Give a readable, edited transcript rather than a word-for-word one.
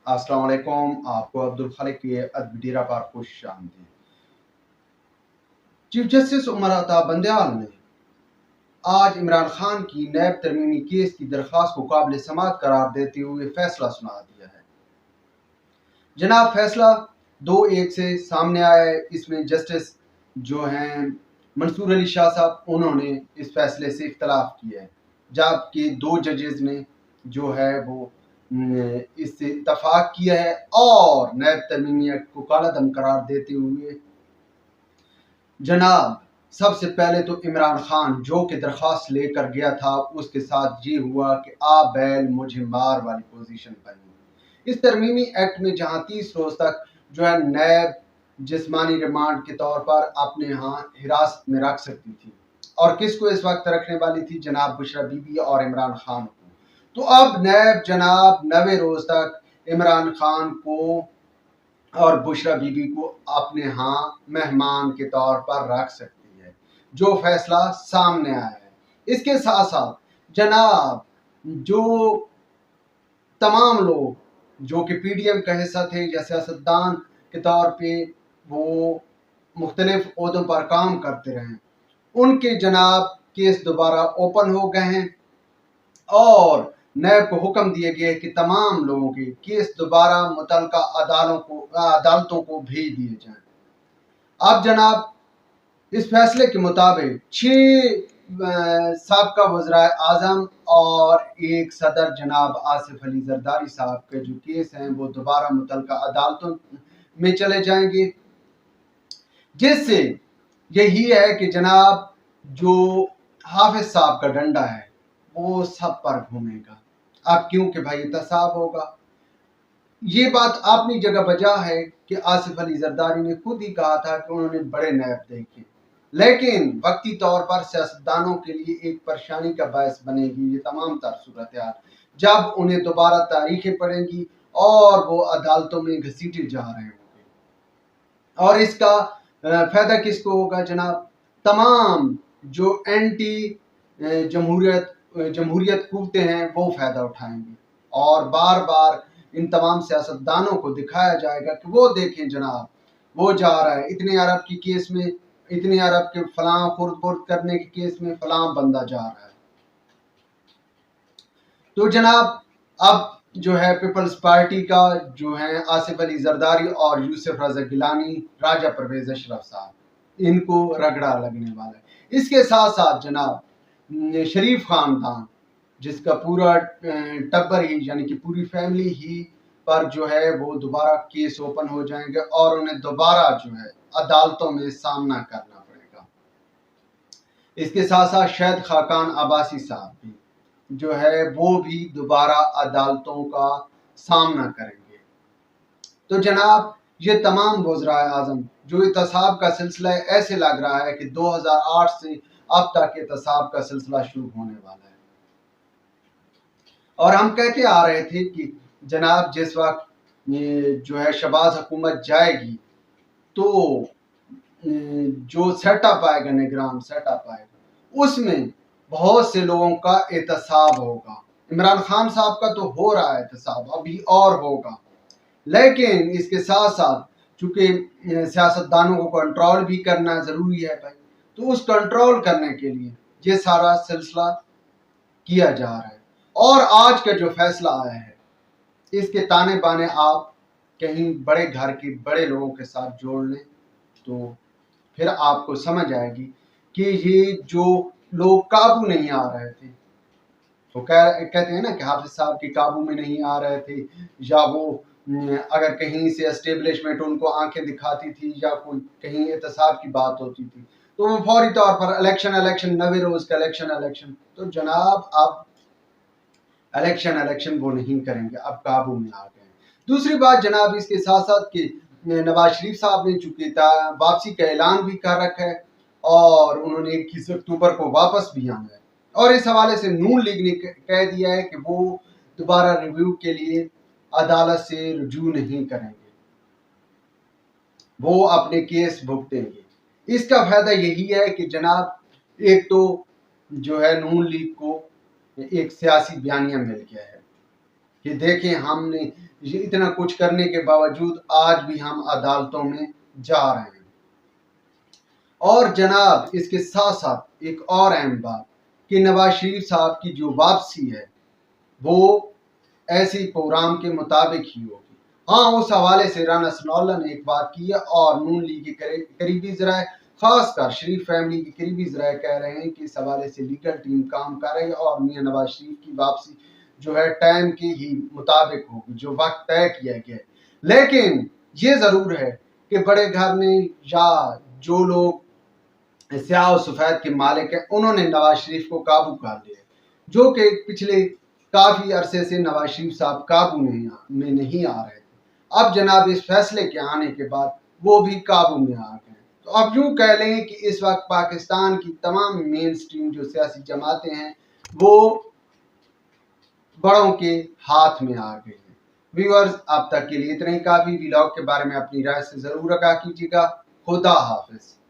अस्सलाम वालेकुम। आपको अब्दुल खालिक के अदब पर खुश आमदीद। चीफ जस्टिस उमर अता बंदयाल ने आज इमरान खान की नैब तरमीमी केस की दरख्वास्त को काबिल समाअत करार देते हुए फैसला सुना दिया है। जनाब फैसला 2-1 से सामने आया है। इसमें जस्टिस जो हैं मंसूर अली शाह साहब, उन्होंने इस फैसले से इख्तलाफ किया है, जबकि 2 जजेस ने जो है वो इससे इत्तफाक किया है और नैब तरमीमी एक्ट को कालादम करार देते हुए जनाब सबसे पहले तो इमरान खान जो कि दरख्वास्त लेकर गया था, उसके साथ ये हुआ कि आ बैल मुझे मार वाली पोजीशन बनी। इस तरमीमी एक्ट में जहां 30 रोज तक जो है नैब जिस्मानी रिमांड के तौर पर अपने यहाँ हिरासत में रख सकती थी, और किसको इस वक्त रखने वाली थी? जनाब बुशरा बीबी और इमरान खान को। तो अब नैब जनाब 90 रोज तक इमरान खान को और बुशरा बीबी को अपने यहाँ मेहमान के तौर पर रख सकती है, जो फैसला सामने आया है। इसके साथ साथ जनाब जो तमाम लोग जो कि पीडीएम का हिस्सा थे या सियासतदान के तौर पे वो मुख्तलिफ ओहदों पर काम करते रहे, उनके जनाब केस दोबारा ओपन हो गए हैं और नैब को हुक्म दिए गए कि तमाम लोगों के केस दोबारा मुतल्लिका अदालतों को भेज दिए जाएं। अब जनाब इस फैसले के मुताबिक 6 साबका वज़राए आज़म और एक सदर जनाब आसिफ अली जरदारी साहब के जो केस हैं वो दोबारा मुतल्लिका अदालतों में चले जाएंगे, जिससे यही है कि जनाब जो हाफिज साहब का डंडा है वो सब पर घूमेगा। अब क्योंकि भाई एहतसाब होगा। ये बात अपनी जगह बजा है कि आसिफ अली जरदारी ने खुद ही कहा था कि उन्होंने बड़े नैब देखे, लेकिन वक्ती तौर पर सियासतदानों के लिए एक परेशानी का बायस बनेगी ये तमाम तर सूरत हाल, जब उन्हें दोबारा तारीखें पड़ेंगी और वो अदालतों में घसीटे जा रहे होंगे। और इसका फायदा किसको होगा? जनाब तमाम जो एंटी जमहूरियत कूदते हैं वो फायदा उठाएंगे और बार बार इन तमाम सियासतदानों को दिखाया जाएगा कि वो देखें जनाब वो जा रहा है इतने अरब की केस में, इतने अरब के फलां खुर्द करने के केस में फलां बंदा जा रहा है। तो जनाब अब जो है पीपल्स पार्टी का जो है आसिफ अली जरदारी और यूसुफ रजा गिलानी, राजा परवेज अशरफ साहब, इनको रगड़ा लगने वाला है। इसके साथ साथ जनाब शरीफ खानदान जिसका पूरा टब्बर ही यानी कि पूरी फैमिली ही पर जो है वो दोबारा केस ओपन हो जाएंगे और उन्हें दोबारा जो है अदालतों में सामना करना पड़ेगा। इसके साथ साथ शहद खाकान अब्बासी साहब भी जो है वो भी दोबारा अदालतों का सामना करेंगे। तो जनाब ये तमाम वज़राए आज़म जो एहतसाब का सिलसिला है, ऐसे लग रहा है कि 2008 से अब तक एहतसाब का सिलसिला शुरू होने वाला है। और हम कहते आ रहे थे कि जनाब जिस वक्त जो है शहबाज हुकूमत जाएगी तो जो सेटअप आएगा, निगरान सेटअप आएगा, उसमें बहुत से लोगों का एहतसाब होगा। इमरान खान साहब का तो हो रहा है एहतसाब, अभी और होगा, लेकिन इसके साथ साथ चूंकि सियासतदानों को कंट्रोल भी करना जरूरी है भाई, तो उस कंट्रोल करने के लिए ये सारा सिलसिला किया जा रहा है। और आज का जो फैसला आया है इसके ताने बाने आप कहीं बड़े घर के बड़े लोगों के साथ जोड़ लें तो फिर आपको समझ आएगी कि ये जो लोग काबू नहीं आ रहे थे, तो कहते हैं ना कि हाफिज साहब के काबू में नहीं आ रहे थे, या वो अगर कहीं से एस्टेब्लिशमेंट उनको आंखें दिखाती थी या कोई कहीं एहतसाब की बात होती थी तो वो फौरी तौर पर इलेक्शन 90 रोज का इलेक्शन। तो जनाब अब इलेक्शन वो नहीं करेंगे, अब काबू में आ गए। दूसरी बात जनाब इसके साथ साथ कि नवाज शरीफ साहब ने चूंकि वापसी का ऐलान भी कर रखा है और उन्होंने 21 अक्टूबर को वापस भी आना है, और इस हवाले से नून लीग ने कह दिया है कि वो दोबारा रिव्यू के लिए अदालत से रुजू नहीं करेंगे, वो अपने केस भुगतेंगे। इसका फायदा यही है कि जनाब एक तो जो है नून लीग को एक सियासी बयानिया मिल गया है کہ دیکھیں ہم نے اتنا کچھ کرنے کے باوجود آج بھی ہم عدالتوں میں جا رہے ہیں۔ اور جناب اس کے ساتھ ساتھ ایک اور اہم بات کہ نواز شریف صاحب کی جو واپسی ہے وہ ایسی پروگرام کے مطابق ہی ہوگی۔ ہاں اس حوالے سے رانا ثناء اللہ نے ایک بات کی ہے اور نون لیگ کے قریبی ذرائع خاص کر شریف فیملی کے قریبی ذرائع کہہ رہے ہیں کہ اس حوالے سے لیگل ٹیم کام کر رہی ہے اور میاں نواز شریف کی واپسی جو ہے ٹائم کے ہی مطابق ہوگی جو وقت طے کیا گیا ہے۔ لیکن یہ ضرور ہے کہ بڑے گھر میں یا جو لوگ سیاہ و سفید کے مالک ہیں انہوں نے نواز شریف کو قابو کر لیا جو کہ پچھلے کافی عرصے سے نواز شریف صاحب قابو میں نہیں آ رہے تھے۔ اب جناب اس فیصلے کے آنے کے بعد وہ بھی قابو میں آ گئے۔ تو اب یوں کہہ لیں کہ اس وقت پاکستان کی تمام مین سٹریم جو سیاسی جماعتیں ہیں وہ بڑوں کے ہاتھ میں آ گئی ہیں۔ ویورز اب تک کے لیے اتنا ہی کافی۔ ویلاگ کے بارے میں اپنی رائے سے ضرور آگاہ کیجیے گا۔ خدا حافظ۔